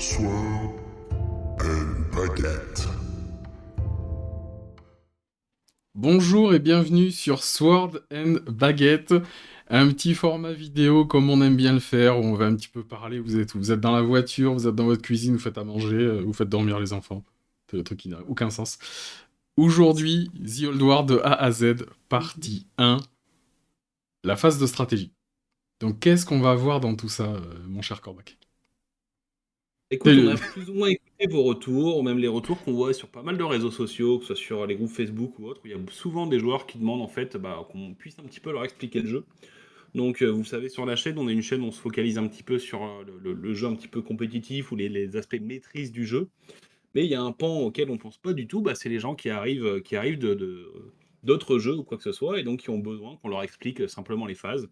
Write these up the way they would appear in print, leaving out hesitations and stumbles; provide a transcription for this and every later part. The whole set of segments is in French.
Sword and Baguette. Bonjour et bienvenue sur Sword and Baguette, un petit format vidéo comme on aime bien le faire, où on va un petit peu parler, vous êtes dans la voiture, vous êtes dans votre cuisine, vous faites à manger, vous faites dormir les enfants. C'est le truc qui n'a aucun sens. Aujourd'hui, The Old War de A à Z, partie 1, la phase de stratégie. Donc qu'est-ce qu'on va voir dans tout ça, mon cher Corbac? Écoute, on a plus ou moins écouté vos retours, ou même les retours qu'on voit sur pas mal de réseaux sociaux, que ce soit sur les groupes Facebook ou autres, où il y a souvent des joueurs qui demandent en fait qu'on puisse un petit peu leur expliquer le jeu. Donc vous le savez, sur la chaîne, on a une chaîne où on se focalise un petit peu sur le jeu un petit peu compétitif ou les aspects maîtrise du jeu. Mais il y a un pan auquel on pense pas du tout, c'est les gens qui arrivent d'autres jeux ou quoi que ce soit, et donc qui ont besoin qu'on leur explique simplement les phases.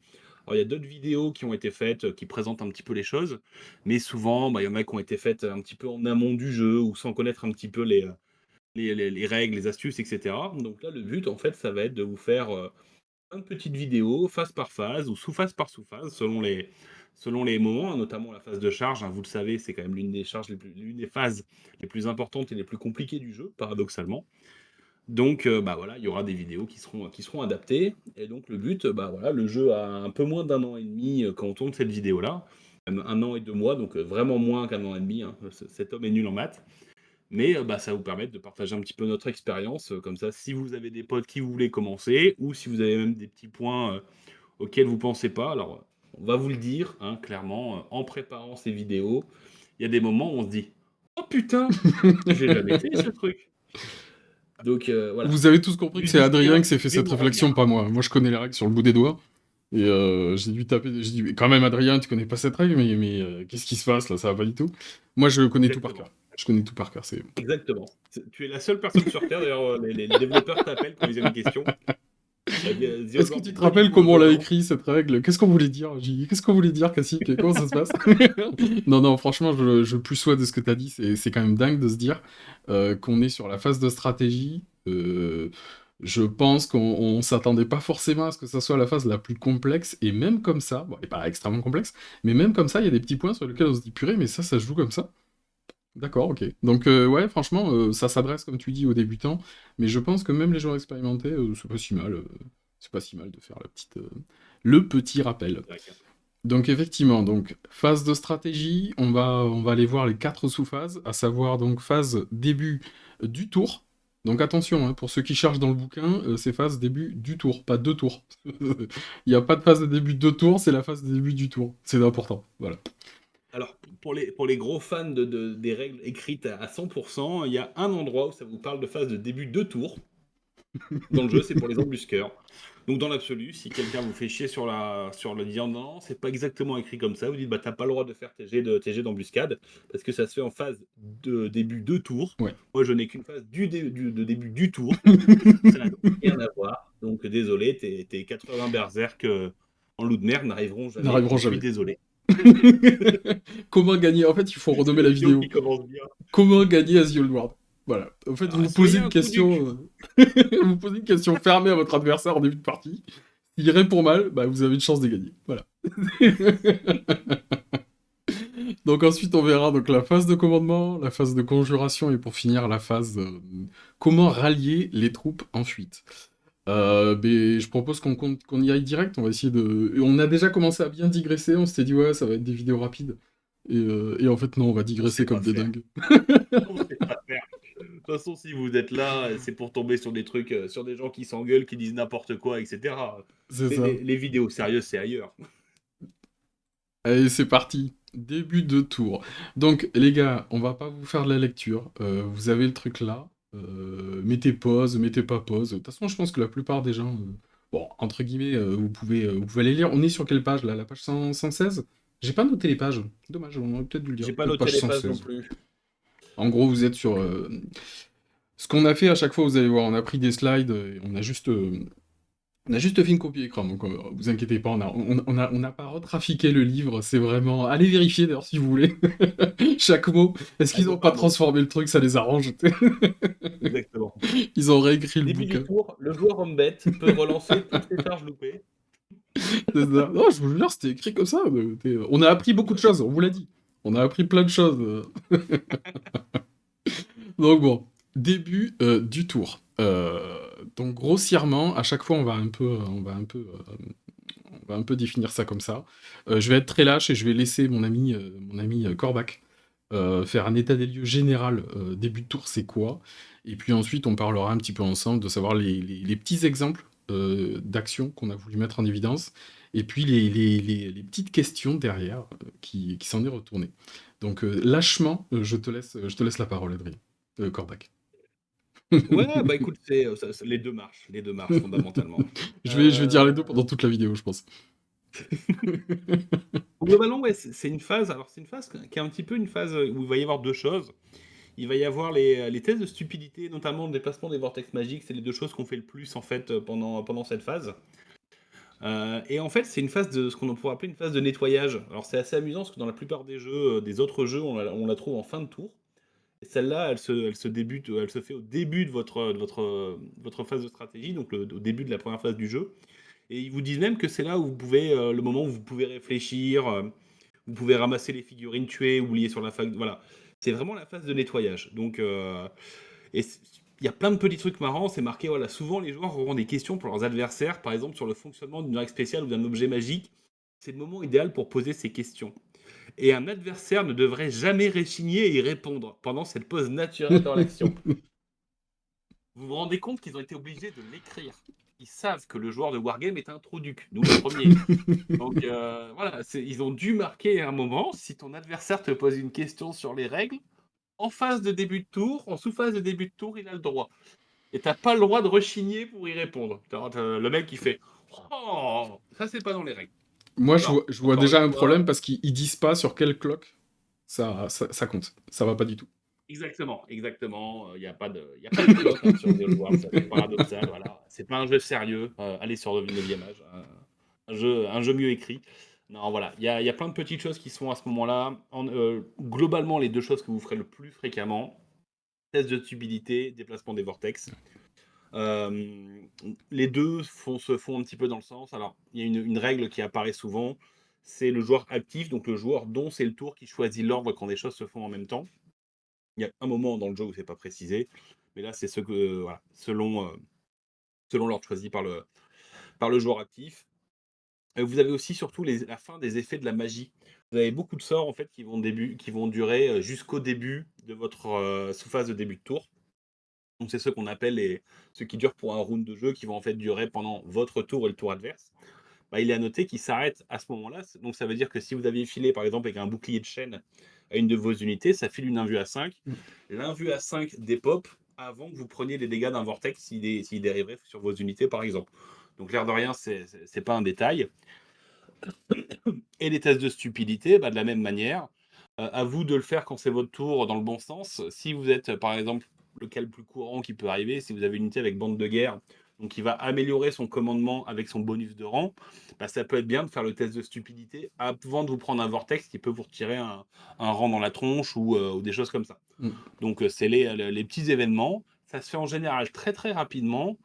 Alors il y a d'autres vidéos qui ont été faites, qui présentent un petit peu les choses, mais souvent, il y en a qui ont été faites un petit peu en amont du jeu ou sans connaître un petit peu les règles, les astuces, etc. Donc là, le but, en fait, ça va être de vous faire une petite vidéo, phase par phase ou sous-phase par sous-phase, selon les moments, notamment la phase de charge. Vous le savez, c'est quand même l'une des phases les plus importantes et les plus compliquées du jeu, paradoxalement. Donc, voilà, il y aura des vidéos qui seront adaptées. Et donc, le but, voilà, le jeu a un peu moins d'un an et demi quand on tourne cette vidéo-là. Même 1 an et 2 mois, donc vraiment moins qu'un an et demi, hein. Cet homme est nul en maths. Mais ça va vous permettre de partager un petit peu notre expérience. Comme ça, si vous avez des potes qui voulaient commencer, ou si vous avez même des petits points auxquels vous pensez pas, alors on va vous le dire, hein, clairement, en préparant ces vidéos, il y a des moments où on se dit « Oh putain, j'ai jamais fait ce truc !» Donc voilà. Vous avez tous compris que c'est Adrien qui s'est fait cette Musicien, réflexion, pas moi. Moi je connais les règles sur le bout des doigts. Et j'ai dû taper, j'ai dit, mais quand même Adrien, tu connais pas cette règle, mais qu'est-ce qui se passe là, ça va pas du tout. Moi je connais tout par cœur. Je connais tout par cœur, c'est... Exactement. Tu es la seule personne sur Terre, d'ailleurs, les développeurs t'appellent quand ils ont une question. Est-ce que tu te rappelles comment on l'a écrit cette règle? Qu'est-ce qu'on voulait dire? J'ai dit, qu'est-ce qu'on voulait dire, Cacique? Comment ça se passe? Non, franchement, je plus sois de ce que t'as dit, c'est quand même dingue de se dire qu'on est sur la phase de stratégie. Je pense qu'on s'attendait pas forcément à ce que ça soit la phase la plus complexe, et même comme ça, bon, elle est pas extrêmement complexe, mais même comme ça, il y a des petits points sur lesquels on se dit, purée, mais ça se joue comme ça. D'accord, ok. Donc ouais, franchement, ça s'adresse, comme tu dis, aux débutants, mais je pense que même les joueurs expérimentés, c'est pas si mal. C'est pas si mal de faire le petit rappel. Donc effectivement, donc phase de stratégie, on va aller voir les 4 sous-phases, à savoir donc phase début du tour. Donc attention, hein, pour ceux qui cherchent dans le bouquin, c'est phase début du tour, pas 2 tours. Il n'y a pas de phase de début de 2 tours, c'est la phase de début du tour. C'est important, voilà. Alors, pour les gros fans des règles écrites à 100%, il y a un endroit où ça vous parle de phase de début de tour. Dans le jeu, c'est pour les embusqueurs. Donc, dans l'absolu, si quelqu'un vous fait chier sur le disant non, c'est pas exactement écrit comme ça, vous dites t'as pas le droit de faire tes jets d'embuscade parce que ça se fait en phase de début de tour. Ouais. Moi, je n'ai qu'une phase de début du tour. Ça n'a rien à voir. Donc, désolé, tes 80 berserk en loup de mer n'arriveront jamais. Je suis désolé. Comment gagner? En fait, il faut renommer la vidéo. Comment gagner à The Old World? Voilà. En fait, vous posez une question, vous posez une question fermée à votre adversaire en début de partie. S'il répond mal, vous avez une chance de gagner. Voilà. Donc ensuite, on verra donc la phase de commandement, la phase de conjuration, et pour finir, la phase comment rallier les troupes en fuite. Mais je propose qu'on y aille direct. On va essayer de... On a déjà commencé à bien digresser. On s'était dit, ouais, ça va être des vidéos rapides. Et en fait, non, on va digresser comme des dingues. On sait pas faire. De toute façon, si vous êtes là, c'est pour tomber sur des trucs, sur des gens qui s'engueulent, qui disent n'importe quoi, etc. C'est ça. Les vidéos sérieuses, c'est ailleurs. Allez, c'est parti. Début de tour. Donc, les gars, on va pas vous faire de la lecture. Vous avez le truc là. Mettez pause, mettez pas pause. De toute façon, je pense que la plupart des gens... bon, entre guillemets, vous pouvez aller lire. On est sur quelle page, là? La page 116? J'ai pas noté les pages. Dommage, on aurait peut-être dû le dire. J'ai pas noté les pages non plus. En gros, vous êtes sur... ce qu'on a fait à chaque fois, vous allez voir, on a pris des slides, et on a juste fait une copie écran, donc vous inquiétez pas, on n'a pas retrafiqué le livre, c'est vraiment... Allez vérifier d'ailleurs si vous voulez, chaque mot. Est-ce qu'ils n'ont pas transformé le truc, ça les arrange? Exactement. Ils ont réécrit le Début bouquin. du tour, le joueur homme bête peut relancer toutes ses charges loupées. C'est ça. Non, je vous jure, c'était écrit comme ça. On a appris beaucoup de choses, on vous l'a dit. On a appris plein de choses. Donc bon, début du tour. Donc grossièrement, à chaque fois, on va un peu définir ça comme ça. Je vais être très lâche et je vais laisser mon ami Corbac faire un état des lieux général. Début de tour, c'est quoi? Et puis ensuite, on parlera un petit peu ensemble de savoir les petits exemples d'actions qu'on a voulu mettre en évidence. Et puis les petites questions derrière qui s'en est retourné. Donc lâchement, je te laisse la parole, Adrien. Corbac. Ouais, bah écoute, les deux marchent fondamentalement. Je vais dire les deux pendant toute la vidéo, je pense. Globalement, ouais, c'est une phase. Alors, c'est une phase qui est un petit peu une phase où il va y avoir deux choses. Il va y avoir les tests de stupidité, notamment le déplacement des vortex magiques. C'est les deux choses qu'on fait le plus en fait pendant cette phase. Et en fait, c'est une phase de ce qu'on pourrait appeler une phase de nettoyage. Alors, c'est assez amusant parce que dans la plupart des jeux, des autres jeux, on la trouve en fin de tour. Et celle-là, elle se fait au début de votre phase de stratégie, donc au début de la première phase du jeu. Et ils vous disent même que c'est là où vous pouvez, le moment où vous pouvez réfléchir, vous pouvez ramasser les figurines tuées, oubliées sur la fac. Voilà. C'est vraiment la phase de nettoyage. Donc, il y a plein de petits trucs marrants. C'est marqué, voilà, souvent les joueurs auront des questions pour leurs adversaires, par exemple sur le fonctionnement d'une règle spéciale ou d'un objet magique. C'est le moment idéal pour poser ces questions. Et un adversaire ne devrait jamais réchigner et y répondre pendant cette pause naturelle dans l'action. Vous vous rendez compte qu'ils ont été obligés de l'écrire. Ils savent que le joueur de Wargame est un trou duc, nous le premier. Donc voilà, ils ont dû marquer à un moment, si ton adversaire te pose une question sur les règles, en phase de début de tour, en sous-phase de début de tour, il a le droit. Et t'as pas le droit de rechigner pour y répondre. Le mec qui fait Oh, ça c'est pas dans les règles. Moi, Alors, je vois encore une déjà un fois, problème parce qu'ils disent pas sur quel clock ça compte. Ça va pas du tout. exactement, exactement. Il n'y a pas de cloque hein, sur The Old World, c'est paradoxal. Voilà. C'est pas un jeu sérieux. Allez sur le 9e âge. Un jeu mieux écrit. Non, voilà. Il y a plein de petites choses qui sont à ce moment-là. Globalement, les deux choses que vous ferez le plus fréquemment test de stupidité, déplacement des vortex. Euh, les deux se font un petit peu dans le sens. Alors, il y a une règle qui apparaît souvent c'est le joueur actif, donc le joueur dont c'est le tour qui choisit l'ordre quand des choses se font en même temps. Il y a un moment dans le jeu où c'est pas précisé, mais là c'est ce que voilà, selon l'ordre choisi par le joueur actif. Vous avez aussi surtout la fin des effets de la magie. Vous avez beaucoup de sorts en fait qui vont durer jusqu'au début de votre sous-phase de début de tour. Donc c'est ceux qu'on appelle ceux qui durent pour un round de jeu, qui vont en fait durer pendant votre tour et le tour adverse. Bah, il est à noter qu'ils s'arrêtent à ce moment-là. Donc ça veut dire que si vous aviez filé par exemple avec un bouclier de chaîne à une de vos unités, ça file une invue à 5. L'invue à 5 dépop avant que vous preniez les dégâts d'un vortex s'il dériverait sur vos unités par exemple. Donc l'air de rien, c'est pas un détail. Et les tests de stupidité, bah, de la même manière, à vous de le faire quand c'est votre tour dans le bon sens. Si vous êtes, par exemple, le cas le plus courant qui peut arriver, si vous avez une unité avec bande de guerre, donc qui va améliorer son commandement avec son bonus de rang, bah, ça peut être bien de faire le test de stupidité avant de vous prendre un vortex qui peut vous retirer un rang dans la tronche ou des choses comme ça. Mm. Donc c'est les petits événements. Ça se fait en général très très rapidement,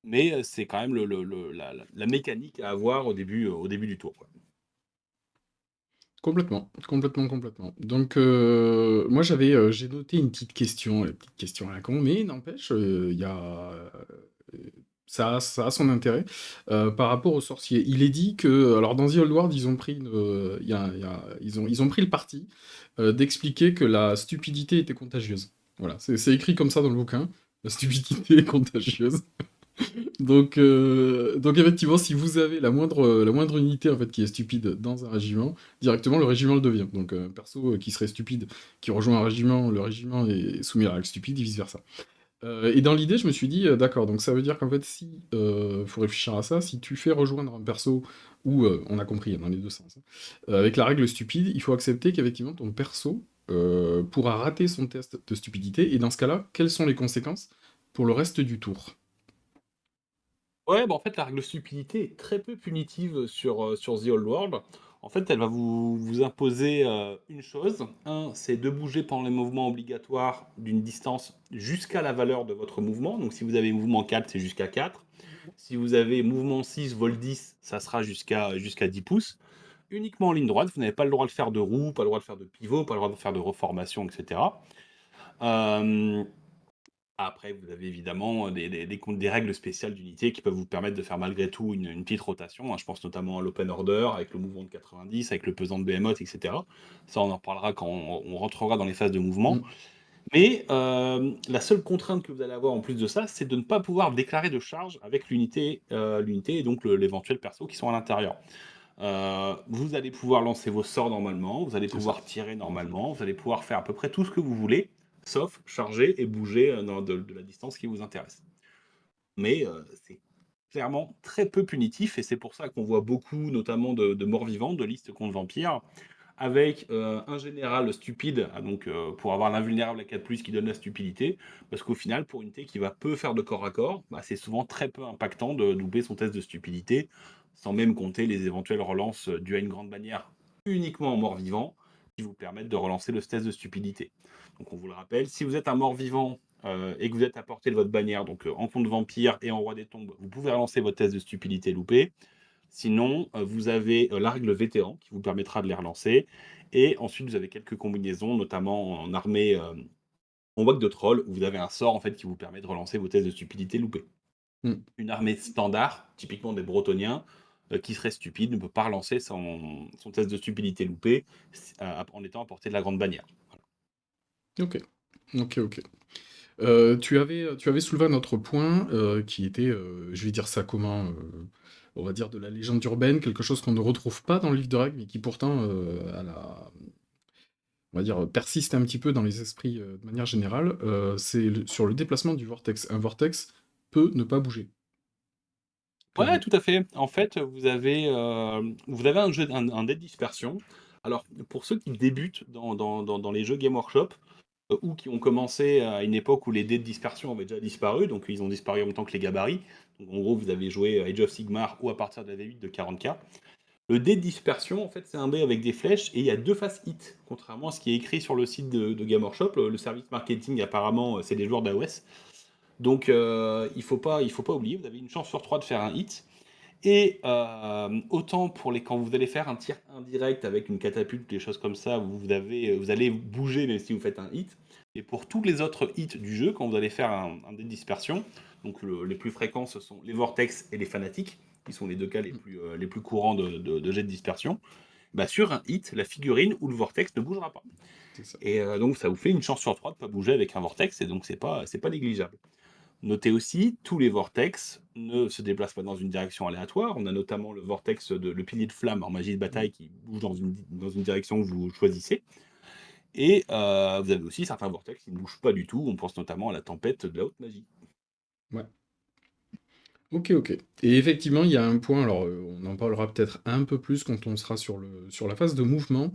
mais c'est quand même la mécanique à avoir au début du tour, quoi. Complètement, complètement, complètement. Donc, moi, j'ai noté une petite question à la con, mais n'empêche, il y a, ça a son intérêt par rapport aux sorciers. Il est dit que, alors dans The Old World, ils ont pris ils ont pris le parti d'expliquer que la stupidité était contagieuse. Voilà, c'est écrit comme ça dans le bouquin. La stupidité est contagieuse. Donc effectivement, si vous avez la moindre unité en fait qui est stupide dans un régiment, directement le régiment le devient. Donc un perso qui serait stupide, qui rejoint un régiment, le régiment est soumis à la règle stupide et vice versa. Et dans l'idée, je me suis dit, d'accord, donc ça veut dire qu'en fait, si faut réfléchir à ça, si tu fais rejoindre un perso ou on a compris hein, dans les deux sens, hein, avec la règle stupide, il faut accepter qu'effectivement ton perso pourra rater son test de stupidité. Et dans ce cas-là, quelles sont les conséquences pour le reste du tour? Ouais, bah, en fait, la règle stupidité est très peu punitive sur The Old World. En fait, elle va vous imposer une chose. Un, c'est de bouger pendant les mouvements obligatoires d'une distance jusqu'à la valeur de votre mouvement. Donc, si vous avez mouvement 4, c'est jusqu'à 4. Si vous avez mouvement 6, vol 10, ça sera jusqu'à 10 pouces. uniquement en ligne droite. Vous n'avez pas le droit de faire de roue, pas le droit de faire de pivot, pas le droit de faire de reformation, etc. Euh, Après, vous avez évidemment des règles spéciales d'unité qui peuvent vous permettre de faire malgré tout une petite rotation, hein. Je pense notamment à l'open order, avec le mouvement de 90, avec le pesant de Behemoth, etc. Ça, on en reparlera quand on rentrera dans les phases de mouvement. Mm. Mais la seule contrainte que vous allez avoir en plus de ça, c'est de ne pas pouvoir déclarer de charge avec l'unité et donc l'éventuel perso qui sont à l'intérieur. Vous allez pouvoir lancer vos sorts normalement, vous allez C'est ça. pouvoir tirer normalement, vous allez pouvoir faire à peu près tout ce que vous voulez, sauf charger et bouger de la distance qui vous intéresse. Mais c'est clairement très peu punitif, et c'est pour ça qu'on voit beaucoup, notamment de morts vivants, de listes contre vampires, avec un général stupide, donc pour avoir l'invulnérable à 4+, qui donne la stupidité, parce qu'au final, pour une unité qui va peu faire de corps à corps, bah, c'est souvent très peu impactant de doubler son test de stupidité, sans même compter les éventuelles relances dues à une grande bannière uniquement en mort-vivant, qui vous permettent de relancer le test de stupidité. Donc on vous le rappelle, si vous êtes un mort-vivant et que vous êtes à portée de votre bannière, donc en compte vampire et en roi des tombes, vous pouvez relancer votre test de stupidité loupé. Sinon, vous avez la règle vétéran qui vous permettra de les relancer. Et ensuite, vous avez quelques combinaisons, notamment en armée, en whack de troll, où vous avez un sort en fait qui vous permet de relancer vos tests de stupidité loupés. Mm. Une armée standard, typiquement des Bretoniens, qui serait stupide, ne peut pas relancer son test de stupidité loupé en étant à portée de la grande bannière. Ok. Ok, ok. Tu avais soulevé un autre point qui était, je vais dire ça comment, on va dire de la légende urbaine, quelque chose qu'on ne retrouve pas dans le livre de règles, mais qui pourtant, on va dire, persiste un petit peu dans les esprits de manière générale. C'est sur le déplacement du vortex. Un vortex peut ne pas bouger. Ouais, Clairement. tout à fait. En fait, vous avez un dé de dispersion. Alors, pour ceux qui débutent dans les jeux Game Workshop, ou qui ont commencé à une époque où les dés de dispersion avaient déjà disparu, donc ils ont disparu en même temps que les gabarits. Donc en gros, vous avez joué Age of Sigmar ou à partir de la V8 de 40K. Le dé de dispersion, en fait, c'est un dé avec des flèches et il y a deux faces hit, contrairement à ce qui est écrit sur le site de Game Workshop. Le service marketing, apparemment, c'est des joueurs d'AOS. Donc il faut pas oublier, vous avez une chance sur trois de faire un hit. Et autant quand vous allez faire un tir indirect avec une catapulte, des choses comme ça, vous allez bouger même si vous faites un hit. Et pour tous les autres hits du jeu, quand vous allez faire un dé de dispersion, donc les plus fréquents, ce sont les vortex et les fanatiques, qui sont les deux cas les plus courants de jet de dispersion. Bah, sur un hit, la figurine ou le vortex ne bougera pas. C'est ça. Et donc ça vous fait une chance sur trois de ne pas bouger avec un vortex, et donc c'est pas négligeable. Notez aussi, tous les vortex ne se déplacent pas dans une direction aléatoire. On a notamment le pilier de flamme en magie de Mm. bataille qui bouge dans une direction que vous choisissez. Et vous avez aussi certains vortex qui ne bougent pas du tout. On pense notamment à la tempête de la haute magie. Ouais. Ok, ok. Et effectivement, il y a un point, alors on en parlera peut-être un peu plus quand on sera sur la phase de mouvement,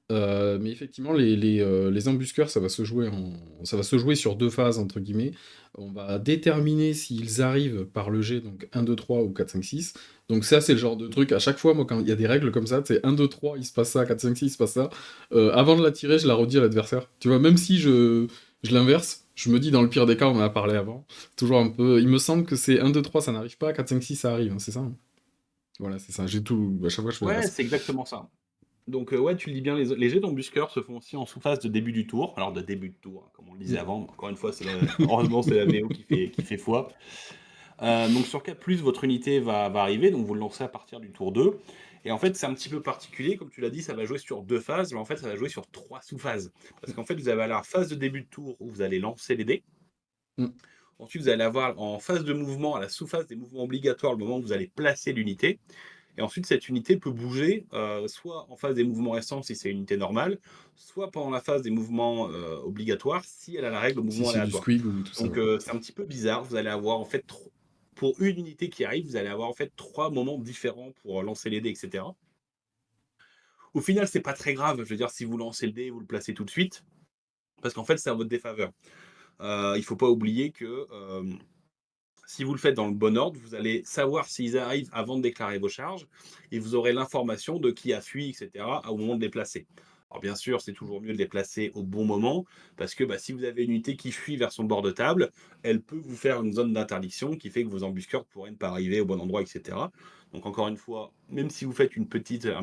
mais effectivement, les embusqueurs, ça va se jouer sur deux phases, entre guillemets. On va déterminer s'ils arrivent par le jet, donc 1, 2, 3 ou 4, 5, 6. Donc ça, c'est le genre de truc, à chaque fois, moi, quand il y a des règles comme ça, c'est 1, 2, 3, il se passe ça, 4, 5, 6, il se passe ça. Avant de la tirer, je la redis à l'adversaire. Tu vois, même si je l'inverse, je me dis, dans le pire des cas, on en a parlé avant. Toujours un peu. Il me semble que c'est 1, 2, 3, ça n'arrive pas, 4, 5, 6, ça arrive, hein, c'est ça, hein. Voilà, c'est ça. J'ai tout. À chaque fois, je fais Ouais, l'inverse. c'est exactement ça. Donc ouais, tu le dis bien, les jets d'embusqueurs se font aussi en sous-phase de début du tour. Alors de début de tour, hein, comme on le disait Mm. avant. Encore une fois, heureusement, c'est la VO qui fait foi. Donc sur 4+, votre unité va arriver, donc vous le lancez à partir du tour 2. Et en fait, c'est un petit peu particulier, comme tu l'as dit, ça va jouer sur deux phases, mais en fait, ça va jouer sur trois sous-phases. Parce qu'en fait, vous avez la phase de début de tour où vous allez lancer les dés. Mm. Ensuite, vous allez avoir en phase de mouvement, à la sous-phase des mouvements obligatoires, le moment où vous allez placer l'unité. Et ensuite, cette unité peut bouger soit en phase des mouvements récents si c'est une unité normale, soit pendant la phase des mouvements obligatoires si elle a la règle au Si mouvement c'est du aléatoire. squig ou tout ça, Donc ouais. c'est un petit peu bizarre. Vous allez avoir en fait, pour une unité qui arrive, vous allez avoir en fait trois moments différents pour lancer les dés, etc. Au final, c'est pas très grave. Je veux dire, si vous lancez le dé, vous le placez tout de suite, parce qu'en fait, c'est à votre défaveur. Il faut pas oublier que si vous le faites dans le bon ordre, vous allez savoir s'ils arrivent avant de déclarer vos charges et vous aurez l'information de qui a fui, etc. au moment de les placer. Alors bien sûr, c'est toujours mieux de les placer au bon moment, parce que si vous avez une unité qui fuit vers son bord de table, elle peut vous faire une zone d'interdiction qui fait que vos embusqueurs pourraient ne pas arriver au bon endroit, etc. Donc encore une fois, même si vous faites un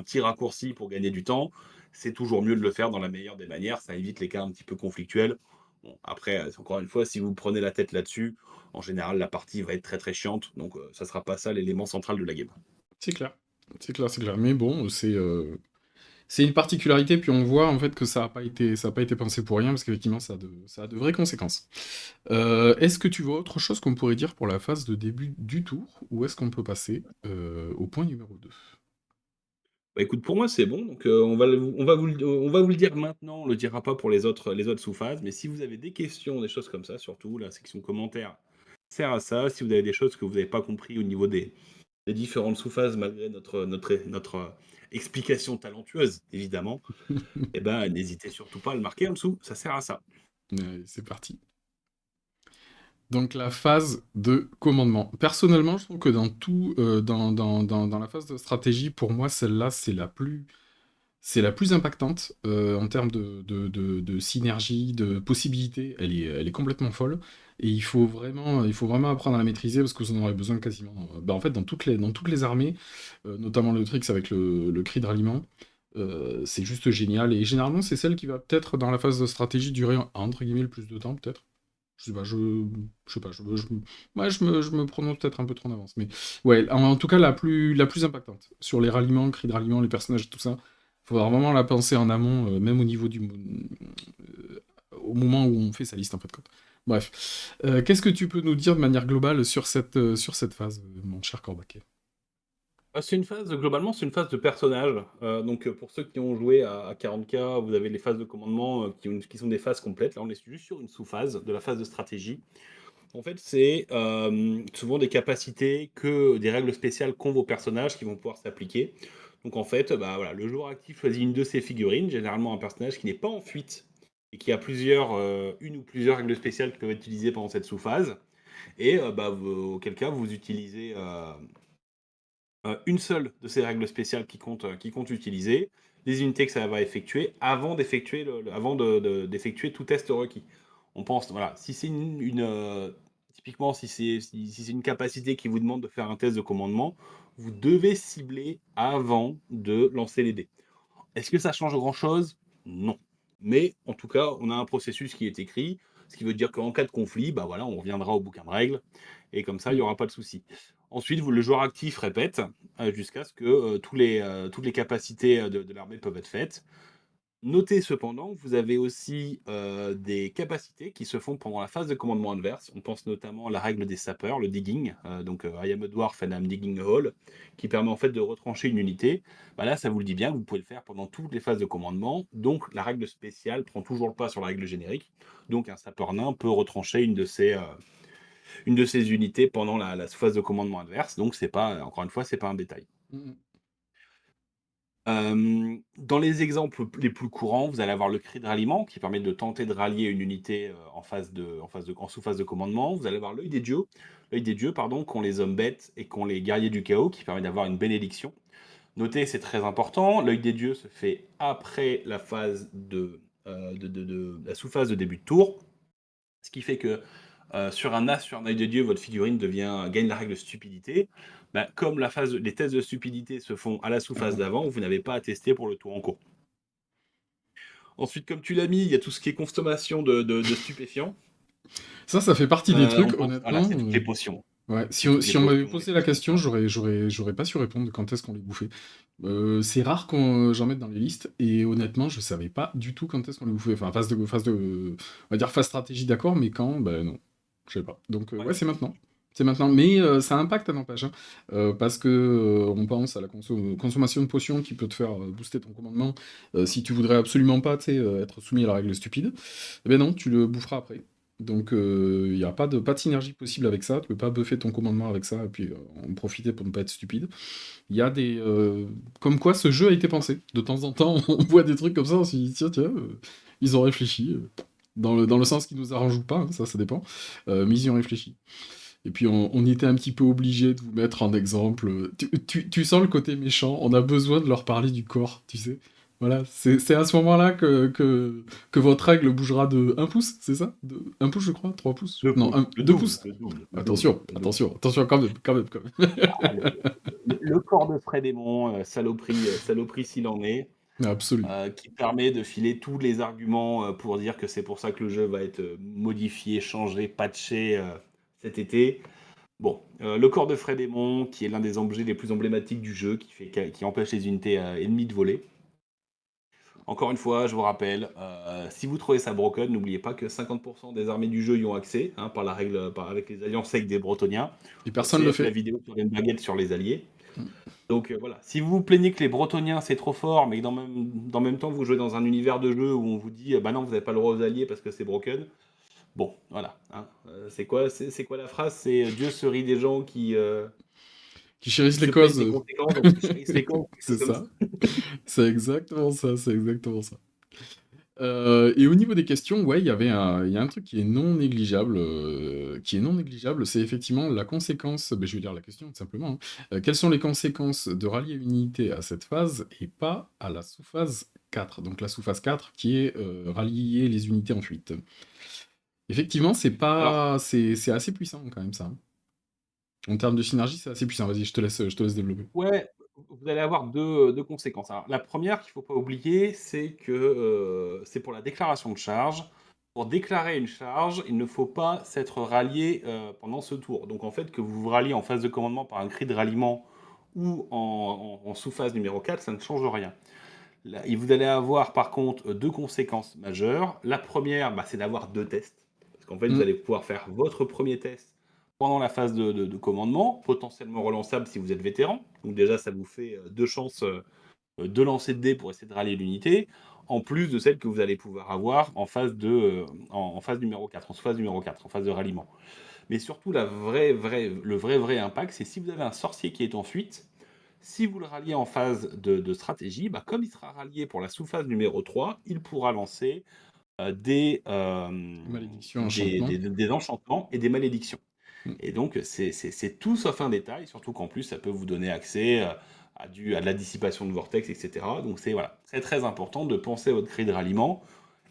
petit raccourci pour gagner du temps, c'est toujours mieux de le faire dans la meilleure des manières, ça évite les cas un petit peu conflictuels. Bon, après, encore une fois, si vous prenez la tête là-dessus, en général, la partie va être très très chiante, donc ça sera pas ça l'élément central de la game. C'est clair. C'est clair, c'est clair. Mais bon, c'est une particularité, puis on voit en fait que ça a pas été pensé pour rien, parce qu'effectivement, ça a de vraies conséquences. Est-ce que tu vois autre chose qu'on pourrait dire pour la phase de début du tour, ou est-ce qu'on peut passer au point numéro 2? Bah, écoute, pour moi, c'est bon, donc on va vous le dire maintenant, on le dira pas pour les autres sous-phases, mais si vous avez des questions, des choses comme ça, surtout la section commentaires sert à ça. Si vous avez des choses que vous n'avez pas compris au niveau des différentes sous-phases malgré notre explication talentueuse, évidemment, eh ben, n'hésitez surtout pas à le marquer en dessous, ça sert à ça. Allez, c'est parti. Donc la phase de commandement. Personnellement, je trouve que dans tout, dans la phase de stratégie, pour moi, celle-là, c'est la plus impactante en termes de synergie, de possibilités. Elle est complètement folle. Et il faut vraiment apprendre à la maîtriser parce que vous en aurez besoin quasiment, en fait, dans toutes les armées, notamment le Trix avec le cri de ralliement. C'est juste génial. Et généralement, c'est celle qui va peut-être, dans la phase de stratégie, durer entre guillemets le plus de temps, peut-être. Je sais pas, je sais pas, ouais, je me prononce peut-être un peu trop en avance, mais ouais, en tout cas la plus impactante. Sur les ralliements, cris de ralliement, les personnages, tout ça, faudra vraiment la penser en amont, même au niveau au moment où on fait sa liste, en fait, quoi. Bref. Qu'est-ce que tu peux nous dire de manière globale sur cette phase, mon cher Corbaquet? C'est une phase, globalement, c'est une phase de personnage. Donc, pour ceux qui ont joué à 40K, vous avez les phases de commandement qui sont des phases complètes. Là, on est juste sur une sous-phase de la phase de stratégie. En fait, c'est souvent des capacités des règles spéciales qu'ont vos personnages qui vont pouvoir s'appliquer. Donc en fait, voilà, le joueur actif choisit une de ses figurines, généralement un personnage qui n'est pas en fuite et qui a une ou plusieurs règles spéciales qui peuvent être utilisées pendant cette sous-phase. Et auquel cas, vous utilisez une seule de ces règles spéciales qui compte utiliser, les unités que ça va effectuer avant d'effectuer tout test requis. On pense, voilà, si c'est typiquement, si c'est une capacité qui vous demande de faire un test de commandement, vous devez cibler avant de lancer les dés. Est-ce que ça change grand-chose? Non. Mais en tout cas, on a un processus qui est écrit, ce qui veut dire qu'en cas de conflit, voilà, on reviendra au bouquin de règles, et comme ça, il n'y aura pas de souci. Ensuite, le joueur actif répète jusqu'à ce que toutes les capacités de l'armée peuvent être faites. Notez cependant que vous avez aussi des capacités qui se font pendant la phase de commandement adverse. On pense notamment à la règle des sapeurs, le digging, I am a dwarf and I'm digging a hole, qui permet en fait de retrancher une unité. Là, ça vous le dit bien, vous pouvez le faire pendant toutes les phases de commandement. Donc la règle spéciale prend toujours le pas sur la règle générique. Donc un sapeur nain peut retrancher une de ces unités pendant la phase de commandement adverse. Donc c'est pas, encore une fois, c'est pas un détail. Mhm. Dans les exemples les plus courants, vous allez avoir le cri de ralliement qui permet de tenter de rallier une unité en sous-phase de commandement. Vous allez avoir l'œil des dieux, pardon, qu'ont les hommes bêtes et qu'ont les guerriers du chaos, qui permet d'avoir une bénédiction. Notez, c'est très important, l'œil des dieux se fait après la phase la sous-phase de début de tour, ce qui fait que sur un as, sur un œil de dieu, votre figurine gagne la règle stupidité. Comme les tests de stupidité se font à la sous-phase d'avant, vous n'avez pas à tester pour le tour en cours. Ensuite, comme tu l'as mis, il y a tout ce qui est consommation de stupéfiants. Ça fait partie des trucs, Voilà, honnêtement. c'est toutes les potions. Ouais, C'est toutes les si on m'avait potions, posé la question, j'aurais pas su répondre quand est-ce qu'on les bouffait. C'est rare qu'on j'en mette dans les listes, et honnêtement, je savais pas du tout quand est-ce qu'on les bouffait. Enfin, on va dire phase stratégie, d'accord, mais quand? Ben non, je sais pas. Donc, Ouais. ouais, c'est maintenant. C'est maintenant, mais ça impacte, n'empêche, hein. Parce que on pense à la consommation de potions qui peut te faire booster ton commandement si tu voudrais absolument pas, tu sais, être soumis à la règle stupide. Eh ben non, tu le boufferas après. Donc, il n'y a pas de synergie possible avec ça. Tu peux pas buffer ton commandement avec ça et puis en profiter pour ne pas être stupide. Il y a des. Comme quoi ce jeu a été pensé. De temps en temps, on voit des trucs comme ça, on se dit, tiens, ils ont réfléchi. Dans le sens qui nous arrange ou pas, hein, ça dépend. Mais ils y ont réfléchi. Et puis on était un petit peu obligé de vous mettre en exemple. Tu sens le côté méchant, on a besoin de leur parler du corps, tu sais. Voilà, c'est à ce moment-là que votre règle bougera de 1 pouce, c'est ça? De 1 pouce, je crois? 3 pouces? Deux Non, pouces, 2 pouces. le double, le double, Attention, le double. attention, attention, quand même, quand même, quand même. Ah, le corps de Frédémon, saloperie s'il en est, Absolu. qui permet de filer tous les arguments pour dire que c'est pour ça que le jeu va être modifié, changé, patché cet été. Bon, le corps de Frédémon, qui est l'un des objets les plus emblématiques du jeu, qui empêche les unités ennemies de voler. Encore une fois, je vous rappelle, si vous trouvez ça broken, n'oubliez pas que 50% des armées du jeu y ont accès, hein, par la règle, avec les alliances avec des Bretoniens. Et personne le OCF, la fait. vidéo sur une baguette sur les alliés. Donc voilà, si vous vous plaignez que les Bretoniens c'est trop fort, mais que dans le même temps vous jouez dans un univers de jeu où on vous dit bah non, vous n'avez pas le droit aux alliés parce que c'est broken. Bon, voilà. Hein. C'est quoi la phrase? C'est Dieu se rit des gens Qui qui chérissent les se plaignent causes. des conséquences, donc ils chérissent les causes, quelque C'est chose comme ça. ça. C'est exactement ça, c'est exactement ça. Et au niveau des questions, ouais, il y a un truc qui est non négligeable, c'est effectivement la conséquence, ben, je vais lire la question tout simplement, hein. Quelles sont les conséquences de rallier une unité à cette phase et pas à la sous-phase 4? Donc la sous-phase 4 qui est rallier les unités en fuite. Effectivement, Alors, c'est assez puissant quand même ça, hein. En termes de synergie, c'est assez puissant. Vas-y, je te laisse développer. ouais, vous allez avoir deux conséquences. Alors, la première qu'il ne faut pas oublier, c'est que c'est pour la déclaration de charge. Pour déclarer une charge, il ne faut pas s'être rallié pendant ce tour. Donc en fait, que vous vous ralliez en phase de commandement par un cri de ralliement ou en sous-phase numéro 4, ça ne change rien. Là, et vous allez avoir par contre deux conséquences majeures. La première, bah, c'est d'avoir deux tests. Parce qu'en fait, vous Mm. allez pouvoir faire votre premier test pendant la phase de commandement, potentiellement relançable si vous êtes vétéran. Donc déjà, ça vous fait deux chances de lancer de dés pour essayer de rallier l'unité, en plus de celles que vous allez pouvoir avoir en phase, en phase numéro 4, en phase numéro 4, en phase de ralliement. Mais surtout, le vrai impact, c'est si vous avez un sorcier qui est en fuite, si vous le ralliez en phase de stratégie, bah, comme il sera rallié pour la sous-phase numéro 3, il pourra lancer Malédiction, enchantement. des enchantements et des malédictions. Mm. Et donc, c'est tout sauf un détail, surtout qu'en plus, ça peut vous donner accès à de la dissipation de vortex, etc. Donc, c'est voilà, très très important de penser à votre cri de ralliement.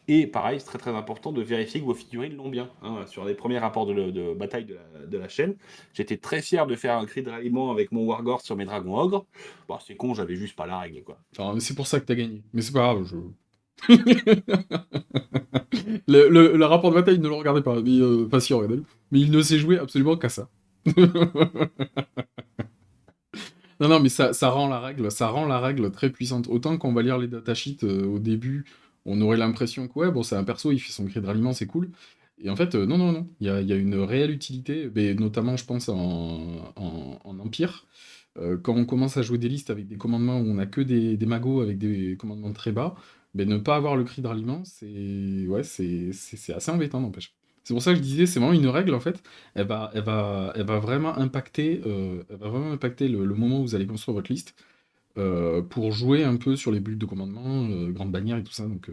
Et pareil, c'est très très important de vérifier que vos figurines l'ont bien. Hein. Sur les premiers rapports de bataille de la chaîne, j'étais très fier de faire un cri de ralliement avec mon Wargore sur mes dragons ogres. Bon, c'est con, j'avais juste pas la règle, quoi. Enfin, c'est pour ça que t'as gagné. Mais c'est pas grave, le rapport de bataille, ne le regardez pas. Mais, enfin, si, regardez-le. Mais il ne s'est joué absolument qu'à ça. Non, non, mais ça rend la règle très puissante. Autant qu'on va lire les datasheets au début, on aurait l'impression que ouais, bon, c'est un perso, il fait son cri de ralliement, c'est cool. Et en fait, non, non, non, il y a une réelle utilité, mais notamment, je pense, en Empire. Quand on commence à jouer des listes avec des commandements où on a que des magos avec des commandements très bas, ben, ne pas avoir le cri de ralliement, c'est ouais, c'est assez embêtant, n'empêche. C'est pour ça que je disais, c'est vraiment une règle, en fait, elle va vraiment impacter, le moment où vous allez construire votre liste, pour jouer un peu sur les bulles de commandement, grande bannière et tout ça. Donc,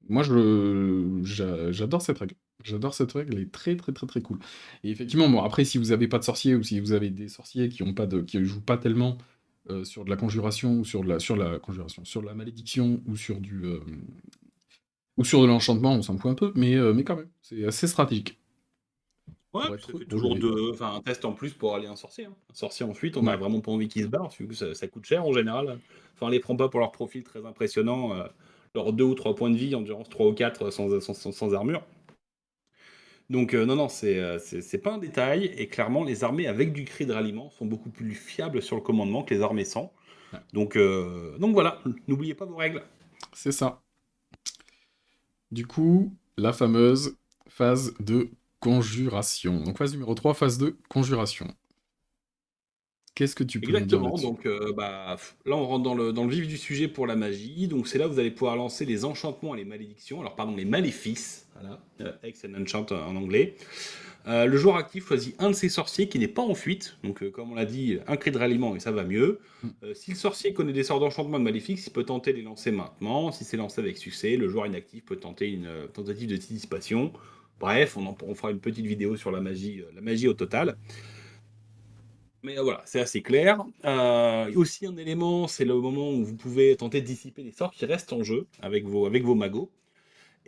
moi, j'adore cette règle. J'adore cette règle, elle est très très très très cool. Et effectivement, bon, après, si vous avez pas de sorcier ou si vous avez des sorciers qui jouent pas tellement sur de la conjuration ou sur la conjuration, sur la malédiction ou sur de l'enchantement, on s'en fout un peu, mais quand même, c'est assez stratégique Ouais, pour puis ça être fait toujours joué. un test en plus pour aller un sorcier. Hein. Un sorcier en fuite, on n'a Ouais. vraiment pas envie qu'il se barre, vu que ça coûte cher en général. Enfin, on les prend pas pour leur profil très impressionnant, leurs 2 ou 3 points de vie, endurance 3 ou 4 sans armure. Donc non, non, c'est pas un détail, et clairement, les armées avec du cri de ralliement sont beaucoup plus fiables sur le commandement que les armées sans. Ouais. Donc voilà, n'oubliez pas vos règles. C'est ça. Du coup, la fameuse phase de conjuration. Donc phase numéro 3, phase de conjuration. Qu'est-ce que tu peux nous dire Exactement, là-dessus? donc là on rentre dans le vif du sujet pour la magie, donc c'est là où vous allez pouvoir lancer les enchantements et les malédictions, alors pardon, les maléfices, voilà, Hex and Enchant en anglais. Le joueur actif choisit un de ses sorciers qui n'est pas en fuite, donc comme on l'a dit, un cri de ralliement et ça va mieux. Mm. Si le sorcier connaît des sorts d'enchantement de maléfiques, il peut tenter de les lancer maintenant. Si c'est lancé avec succès, le joueur inactif peut tenter une tentative de dissipation. Bref, on fera une petite vidéo sur la magie au total. Mais voilà, c'est assez clair. Aussi un élément, c'est le moment où vous pouvez tenter de dissiper les sorts qui restent en jeu avec vos magos.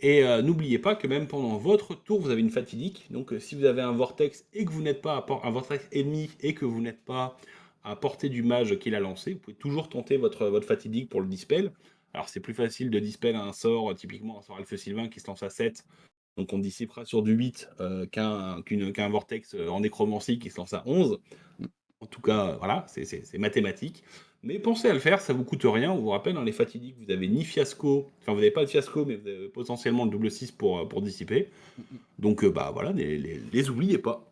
Et n'oubliez pas que même pendant votre tour, vous avez une fatidique. Donc si vous avez un vortex et que vous n'êtes pas un vortex ennemi et que vous n'êtes pas à portée du mage qui l'a lancé, vous pouvez toujours tenter votre fatidique pour le dispel. Alors c'est plus facile de dispel un sort, typiquement un sort Alphe Sylvain qui se lance à 7. Donc on dissipera sur du 8 qu'un vortex en nécromancie qui se lance à 11. En tout cas, voilà, c'est mathématique. Mais pensez à le faire, ça vous coûte rien. On vous rappelle, dans les fatidiques, vous avez ni fiasco, enfin vous n'avez pas de fiasco, mais vous avez potentiellement le double 6 pour dissiper. Donc bah voilà, les oubliez pas.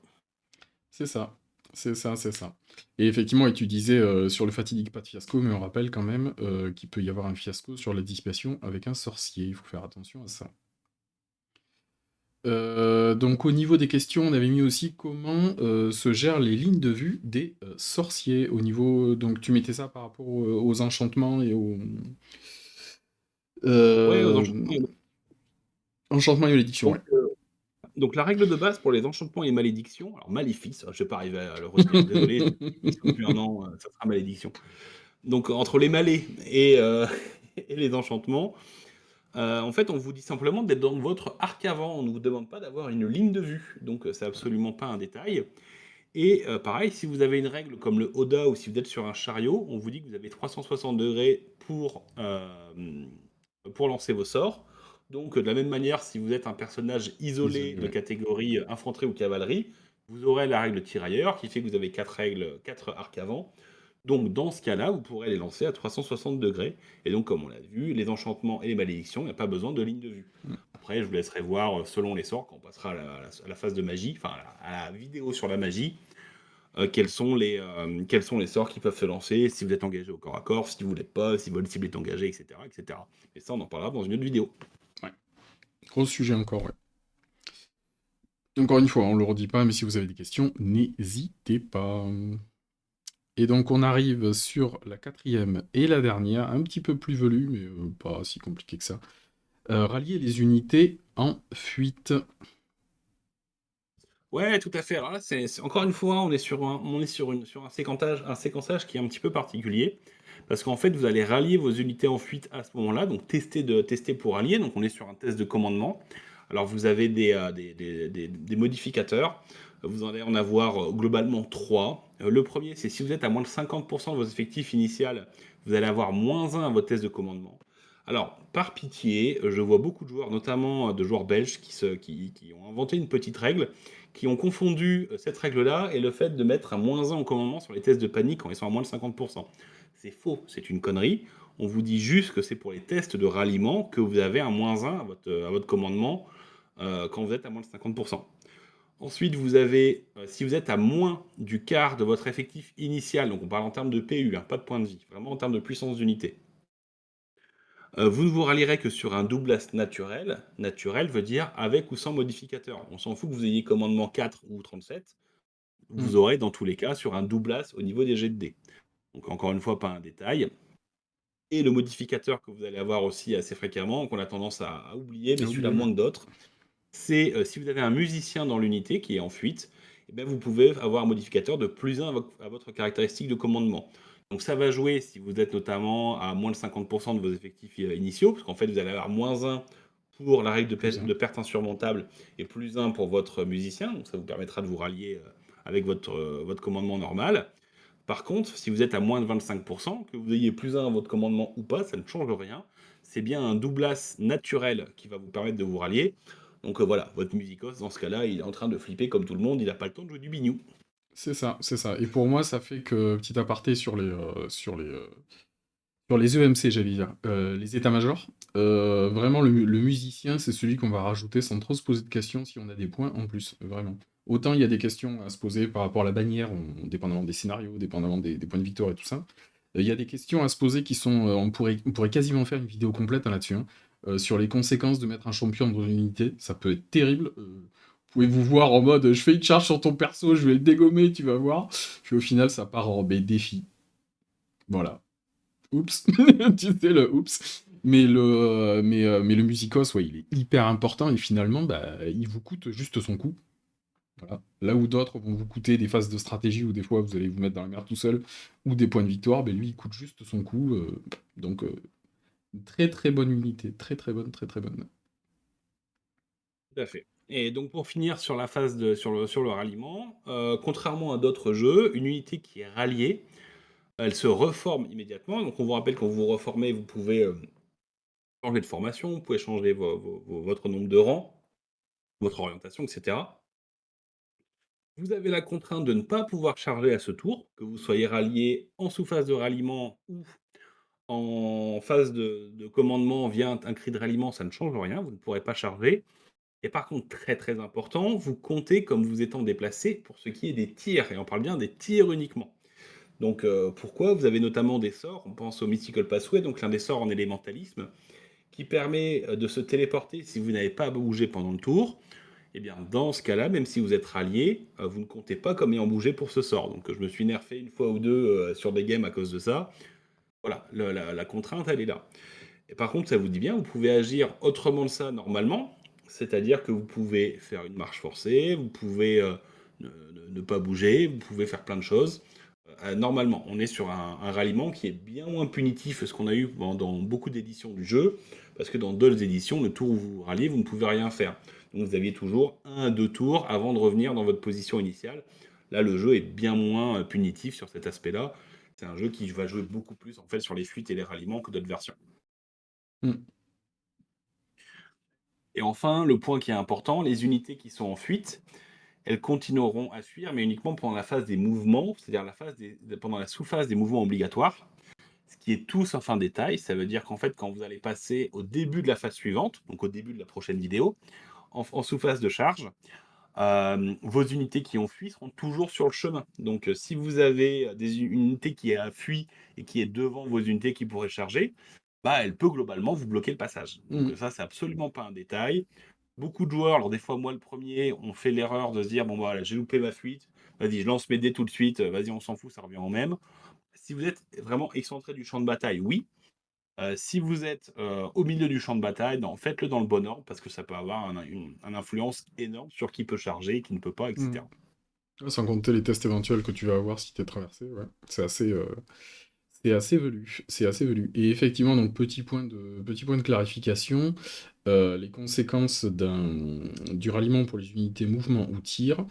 C'est ça. C'est ça, c'est ça. Et effectivement, et tu disais sur le fatidique pas de fiasco, mais on rappelle quand même qu'il peut y avoir un fiasco sur la dissipation avec un sorcier. Il faut faire attention à ça. Donc au niveau des questions, on avait mis aussi comment se gèrent les lignes de vue des sorciers. Au niveau, donc tu mettais ça par rapport aux enchantements et aux Ouais, aux euh, enchantements. enchantements et malédictions, Donc, ouais. donc la règle de base pour les enchantements et malédictions, alors maléfice, je vais pas arriver à le retenir, désolé, depuis un an, ça sera malédiction. Donc entre les malais et les enchantements, en fait, on vous dit simplement d'être dans votre arc avant. On ne vous demande pas d'avoir une ligne de vue. Donc, c'est absolument pas un détail. Et pareil, si vous avez une règle comme le Oda ou si vous êtes sur un chariot, on vous dit que vous avez 360 degrés pour lancer vos sorts. Donc, de la même manière, si vous êtes un personnage isolé Isolé, de ouais. catégorie infanterie ou cavalerie, vous aurez la règle tirailleur qui fait que vous avez 4 arcs avant. Donc, dans ce cas-là, vous pourrez les lancer à 360 degrés. Et donc, comme on l'a vu, les enchantements et les malédictions, il n'y a pas besoin de ligne de vue. Après, je vous laisserai voir, selon les sorts, quand on passera à la phase de magie, enfin à la vidéo sur la magie, quels sont les sorts qui peuvent se lancer, si vous êtes engagé au corps à corps, si vous ne l'êtes pas, si votre cible est engagée, etc., etc. Et ça, on en parlera dans une autre vidéo. Ouais. Gros sujet encore, ouais. Encore une fois, on le redit pas, mais si vous avez des questions, n'hésitez pas. Et donc on arrive sur la quatrième et la dernière, un petit peu plus velue, mais pas si compliqué que ça. Rallier les unités en fuite. Ouais, tout à fait. Alors là, encore une fois, on est sur un séquençage qui est un petit peu particulier. Parce qu'en fait, vous allez rallier vos unités en fuite à ce moment-là, donc tester pour rallier. Donc on est sur un test de commandement. Alors vous avez des modificateurs. Vous allez en avoir globalement 3. Le premier, c'est si vous êtes à moins de 50% de vos effectifs initiales, vous allez avoir -1 à votre test de commandement. Alors, par pitié, je vois beaucoup de joueurs, notamment de joueurs belges, qui ont inventé une petite règle, qui ont confondu cette règle-là et le fait de mettre un -1 en commandement sur les tests de panique quand ils sont à moins de 50%. C'est faux, c'est une connerie. On vous dit juste que c'est pour les tests de ralliement que vous avez un -1 à votre commandement quand vous êtes à moins de 50%. Ensuite, vous avez, si vous êtes à moins du quart de votre effectif initial, donc on parle en termes de PU, hein, pas de points de vie, vraiment en termes de puissance d'unité, vous ne vous rallierez que sur un double as naturel. Naturel veut dire avec ou sans modificateur. On s'en fout que vous ayez commandement 4 ou 37, Hmm. vous aurez dans tous les cas sur un double as au niveau des jets de dés. Donc encore une fois, pas un détail. Et le modificateur que vous allez avoir aussi assez fréquemment, qu'on a tendance à oublier, mais Ah, celui-là oublié, ouais. moins que d'autres, c'est si vous avez un musicien dans l'unité qui est en fuite, eh bien vous pouvez avoir un modificateur de +1 à votre caractéristique de commandement. Donc ça va jouer si vous êtes notamment à moins de 50% de vos effectifs initiaux, parce qu'en fait vous allez avoir -1 pour la règle Plus un. de perte insurmontable et +1 pour votre musicien, donc ça vous permettra de vous rallier avec votre commandement normal. Par contre, si vous êtes à moins de 25%, que vous ayez +1 à votre commandement ou pas, ça ne change rien. C'est bien un doublas naturel qui va vous permettre de vous rallier. Donc voilà, votre musicos, dans ce cas-là, il est en train de flipper comme tout le monde, il n'a pas le temps de jouer du bignou. C'est ça, c'est ça. Et pour moi, ça fait que, petit aparté sur les EMC, j'allais dire, les états-majors, vraiment, le musicien, c'est celui qu'on va rajouter sans trop se poser de questions si on a des points en plus, vraiment. Autant il y a des questions à se poser par rapport à la bannière, dépendamment des scénarios, dépendamment des points de victoire et tout ça. Il y a des questions à se poser qui sont. On pourrait quasiment faire une vidéo complète hein, là-dessus, hein, sur les conséquences de mettre un champion dans une unité. Ça peut être terrible. Vous pouvez vous voir en mode je fais une charge sur ton perso, je vais le dégommer, tu vas voir. Puis au final, ça part en défi. Voilà. Oups, tu sais le oups. Mais le musicos, ouais, il est hyper important et finalement, bah, il vous coûte juste son coup. Voilà. Là où d'autres vont vous coûter des phases de stratégie où des fois vous allez vous mettre dans la merde tout seul ou des points de victoire, ben lui il coûte juste son coup. Donc une très très bonne unité, très très bonne, très très bonne. Tout à fait. Et donc pour finir sur la phase sur le ralliement, contrairement à d'autres jeux, une unité qui est ralliée, elle se reforme immédiatement. Donc on vous rappelle quand vous vous reformez, vous pouvez changer de formation, vous pouvez changer votre nombre de rangs, votre orientation, etc. Vous avez la contrainte de ne pas pouvoir charger à ce tour, que vous soyez rallié en sous-phase de ralliement ou en phase de commandement via un cri de ralliement, ça ne change rien, vous ne pourrez pas charger. Et par contre, très très important, vous comptez comme vous étant déplacé pour ce qui est des tirs, et on parle bien des tirs uniquement. Donc pourquoi? Vous avez notamment des sorts, on pense au Mystical Pathway, donc l'un des sorts en élémentalisme, qui permet de se téléporter si vous n'avez pas bougé pendant le tour. Et bien dans ce cas-là, même si vous êtes rallié, vous ne comptez pas comme ayant bougé pour ce sort. Donc je me suis nerfé une fois ou deux sur des games à cause de ça. Voilà, la contrainte, elle est là. Et par contre, ça vous dit bien, vous pouvez agir autrement de ça normalement, c'est-à-dire que vous pouvez faire une marche forcée, vous pouvez ne pas bouger, vous pouvez faire plein de choses. Normalement, on est sur un ralliement qui est bien moins punitif que ce qu'on a eu dans beaucoup d'éditions du jeu, parce que dans d'autres éditions, le tour où vous ralliez, vous ne pouvez rien faire. Donc vous aviez toujours 1 à 2 tours avant de revenir dans votre position initiale. Là, le jeu est bien moins punitif sur cet aspect-là. C'est un jeu qui va jouer beaucoup plus en fait sur les fuites et les ralliements que d'autres versions. Mm. Et enfin, le point qui est important, les unités qui sont en fuite, elles continueront à fuir, mais uniquement pendant la phase des mouvements, c'est-à-dire pendant la sous-phase des mouvements obligatoires, ce qui est tout sauf un détail. Ça veut dire qu'en fait, quand vous allez passer au début de la phase suivante, donc au début de la prochaine vidéo, en sous-phase de charge, vos unités qui ont fui seront toujours sur le chemin. Donc si vous avez une unité qui a fui et qui est devant vos unités qui pourraient charger, bah, elle peut globalement vous bloquer le passage. Donc Mm. ça, c'est absolument pas un détail. Beaucoup de joueurs, alors des fois moi le premier, on fait l'erreur de se dire: «Bon, bah, voilà, j'ai loupé ma fuite, vas-y, je lance mes dés tout de suite, vas-y, on s'en fout, ça revient au même». Si vous êtes vraiment excentré du champ de bataille, oui. Si vous êtes, au milieu du champ de bataille, non, faites-le dans le bon ordre parce que ça peut avoir un influence énorme sur qui peut charger, qui ne peut pas, et Mm. cetera. Ouais, sans compter les tests éventuels que tu vas avoir si t'es traversé, ouais. C'est assez velu. C'est assez velu. Et effectivement, donc petit point de clarification, les conséquences du ralliement pour les unités mouvement ou tir,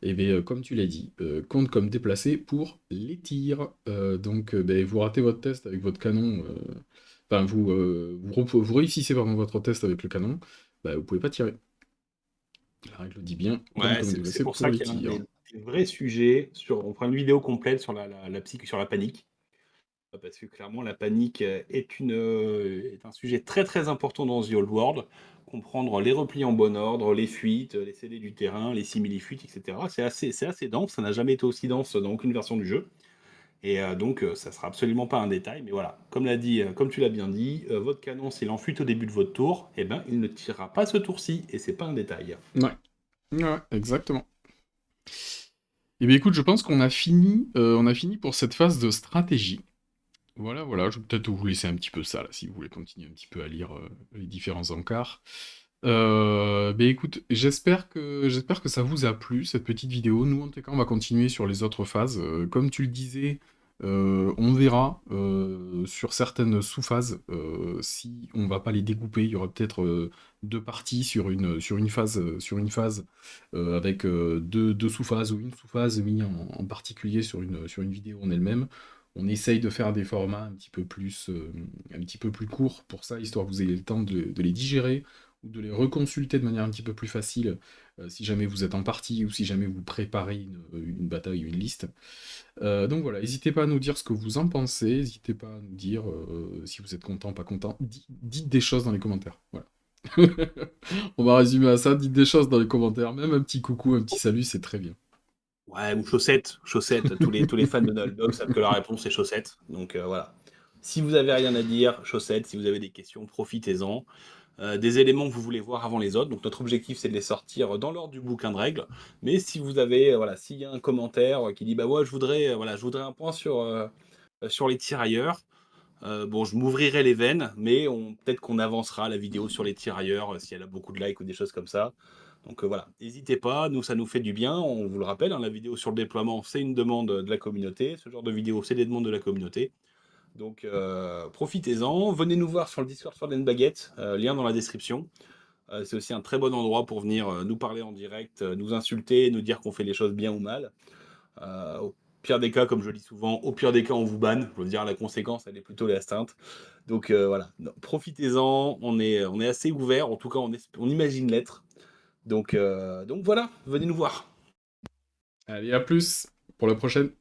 et bien, comme tu l'as dit, compte comme déplacé pour les tirs. Donc, ben, vous ratez votre test avec votre canon, enfin, vous réussissez pardon, votre test avec le canon, bah, vous pouvez pas tirer. La règle dit bien, compte Ouais, comme c'est déplacé pour pour ça les qu'il y a un tirs. des vrais sujets on fera une vidéo complète sur sur la panique. Parce que clairement la panique, est un sujet très, très important dans The Old World. Comprendre les replis en bon ordre, les fuites, les CD du terrain, les simili-fuites, et cetera. C'est assez dense, ça n'a jamais été aussi dense dans aucune version du jeu et donc ça sera absolument pas un détail, mais voilà. Comme tu l'as bien dit, votre canon s'il en fuite au début de votre tour, eh ben, il ne tirera pas ce tour-ci et c'est pas un détail. Ouais, ouais, exactement. Eh bien écoute, je pense on a fini pour cette phase de stratégie. Voilà, voilà, je vais peut-être vous laisser un petit peu ça, là, si vous voulez continuer un petit peu à lire les différents encarts. Ben écoute, j'espère que ça vous a plu, cette petite vidéo. Nous, en tout cas, on va continuer sur les autres phases. Comme tu le disais, on verra sur certaines sous-phases si on va pas les découper. Il y aura peut-être deux parties sur une phase avec deux sous-phases ou une sous-phase mis en particulier sur une vidéo en elle-même. On essaye de faire des formats un petit peu plus courts pour ça, histoire que vous ayez le temps de les digérer ou de les reconsulter de manière un petit peu plus facile si jamais vous êtes en partie ou si jamais vous préparez une bataille ou une liste. Donc voilà, n'hésitez pas à nous dire ce que vous en pensez, n'hésitez pas à nous dire si vous êtes content, pas content. Dites des choses dans les commentaires. Voilà. On va résumer à ça, dites des choses dans les commentaires, même un petit coucou, un petit salut, c'est très bien. Ouais, ou chaussettes, chaussettes. Tous les fans de Donald Duck savent que la réponse est chaussettes. Donc voilà. Si vous avez rien à dire, chaussettes. Si vous avez des questions, profitez-en. Des éléments que vous voulez voir avant les autres. Donc notre objectif c'est de les sortir dans l'ordre du bouquin de règles. Mais si vous avez, voilà, s'il y a un commentaire qui dit bah ouais, je voudrais un point sur les tirailleurs, Bon, je m'ouvrirai les veines, mais peut-être qu'on avancera la vidéo sur les tirailleurs si elle a beaucoup de likes ou des choses comme ça. Donc voilà, n'hésitez pas, nous ça nous fait du bien, on vous le rappelle, hein, la vidéo sur le déploiement c'est une demande de la communauté, ce genre de vidéo c'est des demandes de la communauté. Donc profitez-en, venez nous voir sur le Discord sur Baguette, lien dans la description. C'est aussi un très bon endroit pour venir nous parler en direct, nous insulter, nous dire qu'on fait les choses bien ou mal. Au pire des cas, comme je le dis souvent, au pire des cas, on vous banne. Je veux dire, la conséquence, elle est plutôt l'astreinte. Donc voilà, profitez-en. On est assez ouvert. En tout cas, on imagine l'être. Donc voilà, venez nous voir. Allez, à plus pour la prochaine.